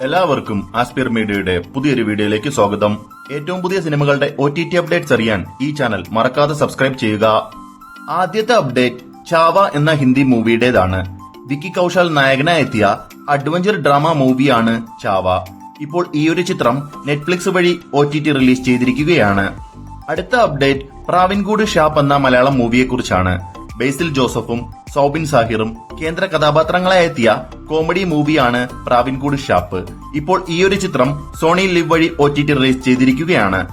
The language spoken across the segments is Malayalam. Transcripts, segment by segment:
എല്ലാവർക്കും ആസ്പിർ മീഡിയയുടെ പുതിയൊരു വീഡിയോയിലേക്ക് സ്വാഗതം. ഏറ്റവും പുതിയ സിനിമകളുടെ OTT അപ്ഡേറ്റ്സ് അറിയാൻ ഈ ചാനൽ മറക്കാതെ സബ്സ്ക്രൈബ് ചെയ്യുക. ആദ്യത്തെ അപ്ഡേറ്റ് ചാവ എന്ന ഹിന്ദി മൂവിയുടേതാണ്. വിക്കി കൌശൽ നായകനായെത്തിയ അഡ്വഞ്ചർ ഡ്രാമ മൂവിയാണ് ചാവ. ഇപ്പോൾ ഈയൊരു ചിത്രം നെറ്റ്ഫ്ലിക്സ് വഴി OTT റിലീസ് ചെയ്തിരിക്കുകയാണ്. അടുത്ത അപ്ഡേറ്റ് പ്രാവിൻകൂട് ഷാപ്പ് എന്ന മലയാളം മൂവിയെക്കുറിച്ചാണ്. ബേസിൽ ജോസഫും സൗബിൻ സാഹിറും കേന്ദ്ര കഥാപാത്രങ്ങളായി എത്തിയ കോമഡി മൂവിയാണ് പ്രാവിൻകൂട് ഷാപ്പ്. ഇപ്പോൾ ഈയൊരു ചിത്രം സോണി ലിവ് വഴി OTT റിലീസ് ചെയ്തിരിക്കുകയാണ്.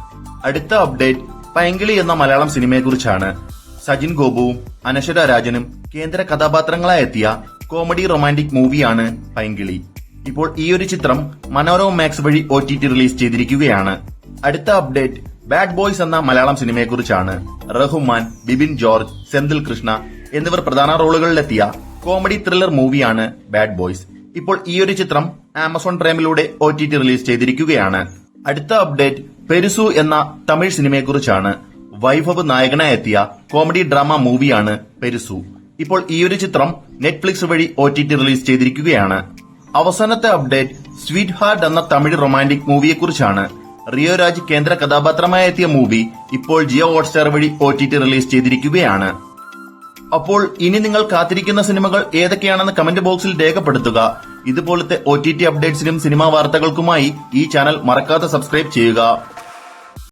അടുത്ത അപ്ഡേറ്റ് പൈങ്കിളി എന്ന മലയാളം സിനിമയെക്കുറിച്ചാണ്. സജിൻ ഗോപുവും അനശ്വര രാജനും കേന്ദ്ര കഥാപാത്രങ്ങളായി എത്തിയ കോമഡി റൊമാന്റിക് മൂവിയാണ് പൈങ്കിളി. ഇപ്പോൾ ഈയൊരു ചിത്രം മനോരമ മാക്സ് വഴി OTT റിലീസ് ചെയ്തിരിക്കുകയാണ്. അടുത്ത അപ്ഡേറ്റ് ബാഡ് ബോയ്സ് എന്ന മലയാളം സിനിമയെക്കുറിച്ചാണ്. റഹ്മാൻ, ബിബിൻ ജോർജ്, സെന്തിൽ കൃഷ്ണ എന്നിവർ പ്രധാന റോളുകളിലെത്തിയ കോമഡി ത്രില്ലർ മൂവിയാണ് ബാഡ് ബോയ്സ്. ഇപ്പോൾ ഈയൊരു ചിത്രം ആമസോൺ പ്രൈമിലൂടെ OTT റിലീസ് ചെയ്തിരിക്കുകയാണ്. അടുത്ത അപ്ഡേറ്റ് പെരുസു എന്ന തമിഴ് സിനിമയെക്കുറിച്ചാണ്. വൈഭവ് നായകനായെത്തിയ കോമഡി ഡ്രാമ മൂവിയാണ് പെരുസു. ഇപ്പോൾ ഈയൊരു ചിത്രം നെറ്റ്ഫ്ലിക്സ് വഴി OTT റിലീസ് ചെയ്തിരിക്കുകയാണ്. അവസാനത്തെ അപ്ഡേറ്റ് സ്വീറ്റ് ഹാർട്ട് എന്ന തമിഴ് റൊമാന്റിക് മൂവിയെക്കുറിച്ചാണ്. റിയോ രാജ് കേന്ദ്ര കഥാപാത്രമായി എത്തിയ മൂവി ഇപ്പോൾ ജിയോ ഹോട്ട്സ്റ്റാർ വഴി OTT റിലീസ് ചെയ്തിരിക്കുകയാണ്. അപ്പോൾ ഇനി നിങ്ങൾ കാത്തിരിക്കുന്ന സിനിമകൾ ഏതൊക്കെയാണെന്ന് കമന്റ് ബോക്സിൽ രേഖപ്പെടുത്തുക. ഇതുപോലത്തെ OTT അപ്ഡേറ്റ്സിനും സിനിമാ വാർത്തകൾക്കുമായി ഈ ചാനൽ മറക്കാതെ സബ്സ്ക്രൈബ് ചെയ്യുക.